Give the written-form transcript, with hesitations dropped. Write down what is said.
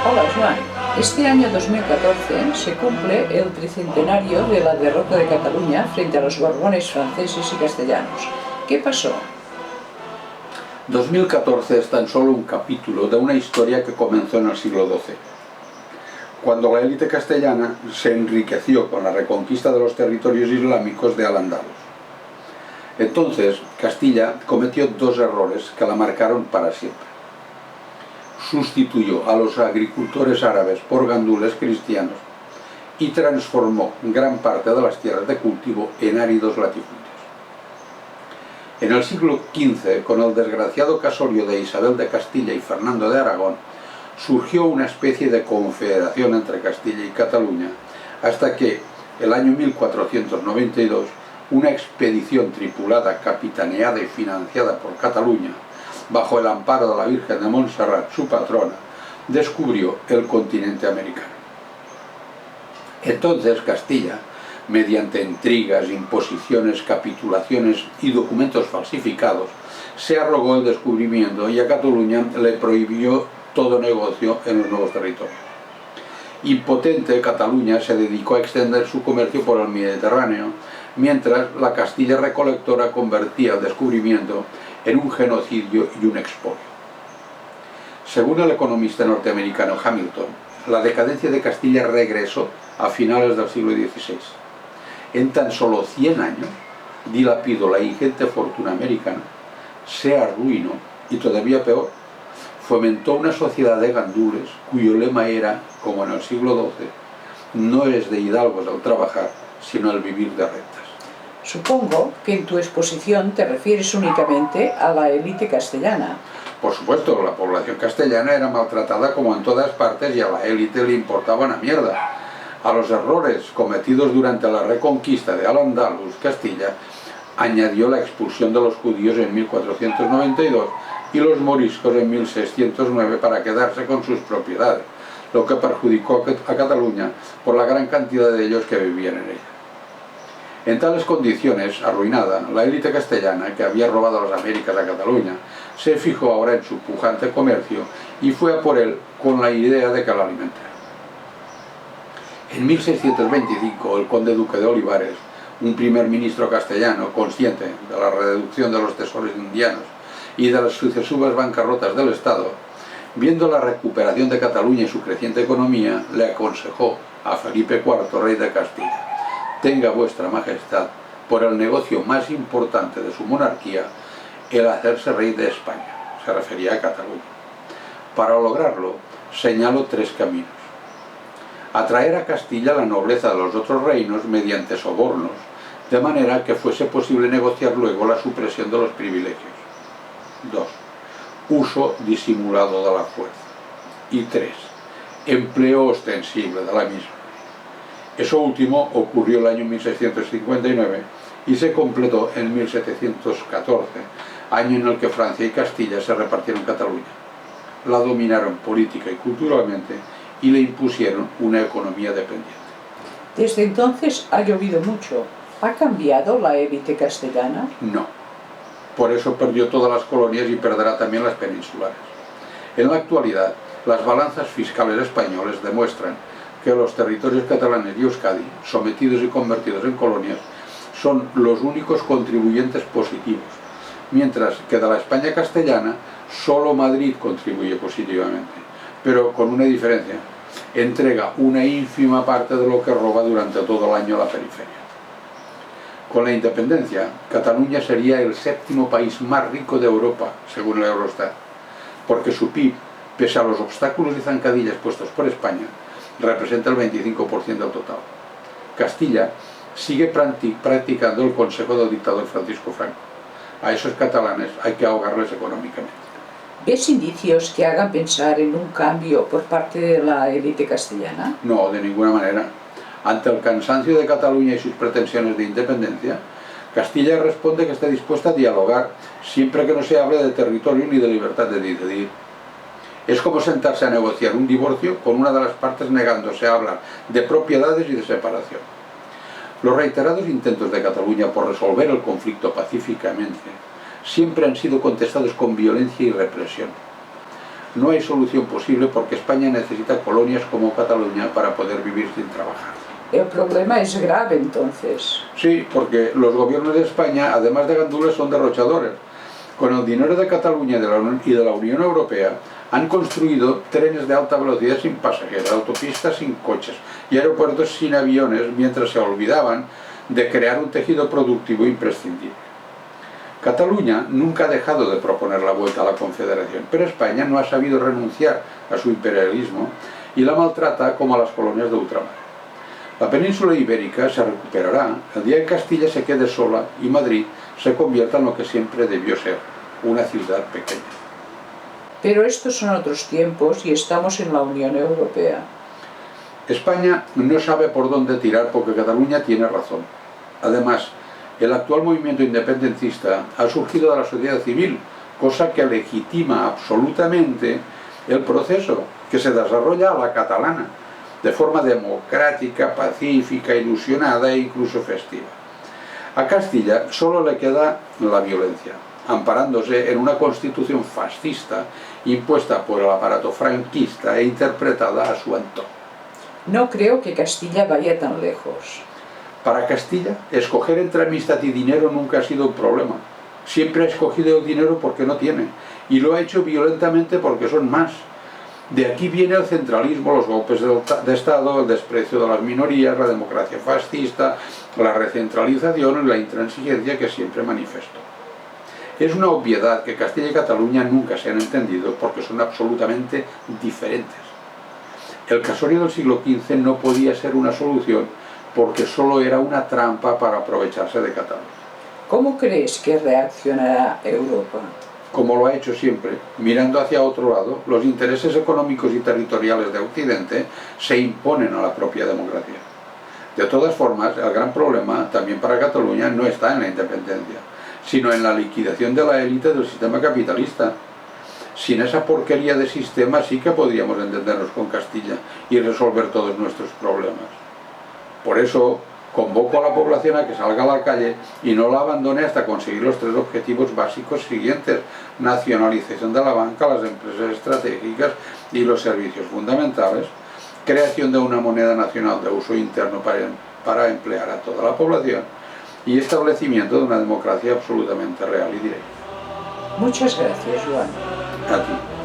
Hola Joan, este año 2014 se cumple el tricentenario de la derrota de Cataluña frente a los Borbones franceses y castellanos. ¿Qué pasó? 2014 es tan solo un capítulo de una historia que comenzó en el siglo XII, cuando la élite castellana se enriqueció con la reconquista de los territorios islámicos de Al-Ándalus. Entonces, Castilla cometió dos errores que la marcaron para siempre. Sustituyó a los agricultores árabes por gandules cristianos y transformó gran parte de las tierras de cultivo en áridos latifundios. En el siglo XV, con el desgraciado casorio de Isabel de Castilla y Fernando de Aragón, surgió una especie de confederación entre Castilla y Cataluña, hasta que, el año 1492, una expedición tripulada, capitaneada y financiada por Cataluña, bajo el amparo de la Virgen de Montserrat, su patrona, descubrió el continente americano. Entonces Castilla, mediante intrigas, imposiciones, capitulaciones y documentos falsificados, se arrogó el descubrimiento y a Cataluña le prohibió todo negocio en los nuevos territorios. Impotente, Cataluña se dedicó a extender su comercio por el Mediterráneo, mientras la Castilla recolectora convertía el descubrimiento en un genocidio y un expolio. Según el economista norteamericano Hamilton, la decadencia de Castilla regresó a finales del siglo XVI. En tan solo 100 años dilapidó la ingente fortuna americana, se arruinó y, todavía peor, fomentó una sociedad de gandules cuyo lema era, como en el siglo XII, no es de hidalgos el trabajar, sino el vivir de rentas. Supongo que en tu exposición te refieres únicamente a la élite castellana. Por supuesto, la población castellana era maltratada como en todas partes y a la élite le importaba una mierda. A los errores cometidos durante la reconquista de Al-Ándalus, Castilla añadió la expulsión de los judíos en 1492 y los moriscos en 1609 para quedarse con sus propiedades, lo que perjudicó a Cataluña por la gran cantidad de ellos que vivían en ella. En tales condiciones, arruinada, la élite castellana, que había robado las Américas a Cataluña, se fijó ahora en su pujante comercio y fue a por él con la idea de que la alimentara. En 1625, el conde duque de Olivares, un primer ministro castellano consciente de la reducción de los tesoros indianos y de las sucesivas bancarrotas del Estado, viendo la recuperación de Cataluña y su creciente economía, le aconsejó a Felipe IV, rey de Castilla: tenga vuestra majestad, por el negocio más importante de su monarquía, el hacerse rey de España. Se refería a Cataluña. Para lograrlo, señaló tres caminos: atraer a Castilla la nobleza de los otros reinos mediante sobornos, de manera que fuese posible negociar luego la supresión de los privilegios. 2. Uso disimulado de la fuerza. Y 3. Empleo ostensible de la misma. Eso último ocurrió el año 1659 y se completó en 1714, año en el que Francia y Castilla se repartieron Cataluña. La dominaron política y culturalmente y le impusieron una economía dependiente. Desde entonces ha llovido mucho. ¿Ha cambiado la élite castellana? No. Por eso perdió todas las colonias y perderá también las peninsulares. En la actualidad, las balanzas fiscales españolas demuestran que los territorios catalanes y Euskadi, sometidos y convertidos en colonias, son los únicos contribuyentes positivos, mientras que de la España castellana solo Madrid contribuye positivamente, pero con una diferencia: entrega una ínfima parte de lo que roba durante todo el año a la periferia. Con la independencia, Cataluña sería el séptimo país más rico de Europa, según el Eurostat, porque su PIB, pese a los obstáculos y zancadillas puestos por España, representa el 25% del total. Castilla sigue practicando el consejo del dictador Francisco Franco. A esos catalanes hay que ahogarles económicamente. ¿Ves indicios que hagan pensar en un cambio por parte de la élite castellana? No, de ninguna manera. Ante el cansancio de Cataluña y sus pretensiones de independencia, Castilla responde que está dispuesta a dialogar siempre que no se hable de territorio ni de libertad de decidir. Es como sentarse a negociar un divorcio con una de las partes negándose a hablar de propiedades y de separación. Los reiterados intentos de Cataluña por resolver el conflicto pacíficamente siempre han sido contestados con violencia y represión. no hay solución posible porque España necesita colonias como Cataluña para poder vivir sin trabajar. El problema es grave entonces. Sí, porque los gobiernos de España, además de gandules, son derrochadores. Con el dinero de Cataluña y de la Unión Europea han construido trenes de alta velocidad sin pasajeros, autopistas sin coches y aeropuertos sin aviones, mientras se olvidaban de crear un tejido productivo imprescindible. Cataluña nunca ha dejado de proponer la vuelta a la Confederación, pero España no ha sabido renunciar a su imperialismo y la maltrata como a las colonias de ultramar. La península ibérica se recuperará el día que Castilla se quede sola y Madrid se convierta en lo que siempre debió ser, una ciudad pequeña. Pero estos son otros tiempos y estamos en la Unión Europea. España no sabe por dónde tirar porque Cataluña tiene razón. Además, el actual movimiento independentista ha surgido de la sociedad civil, cosa que legitima absolutamente el proceso que se desarrolla a la catalana, de forma democrática, pacífica, ilusionada e incluso festiva. A Castilla solo le queda la violencia, amparándose en una constitución fascista impuesta por el aparato franquista e interpretada a su antojo. No creo que Castilla vaya tan lejos. Para Castilla, escoger entre amistad y dinero nunca ha sido un problema. Siempre ha escogido el dinero porque no tiene, y lo ha hecho violentamente porque son más. De aquí viene el centralismo, los golpes de Estado, el desprecio de las minorías, la democracia fascista, la recentralización y la intransigencia que siempre manifestó. Es una obviedad que Castilla y Cataluña nunca se han entendido porque son absolutamente diferentes. El casorio del siglo XV no podía ser una solución porque solo era una trampa para aprovecharse de Cataluña. ¿Cómo crees que reaccionará Europa? Como lo ha hecho siempre, mirando hacia otro lado, los intereses económicos y territoriales de Occidente se imponen a la propia democracia. De todas formas, el gran problema, también para Cataluña, no está en la independencia, sino en la liquidación de la élite del sistema capitalista. Sin esa porquería de sistema sí que podríamos entendernos con Castilla y resolver todos nuestros problemas. Por eso, convoco a la población a que salga a la calle y no la abandone hasta conseguir los tres objetivos básicos siguientes: nacionalización de la banca, las empresas estratégicas y los servicios fundamentales, creación de una moneda nacional de uso interno para emplear a toda la población y establecimiento de una democracia absolutamente real y directa. Muchas gracias, Joan. A ti.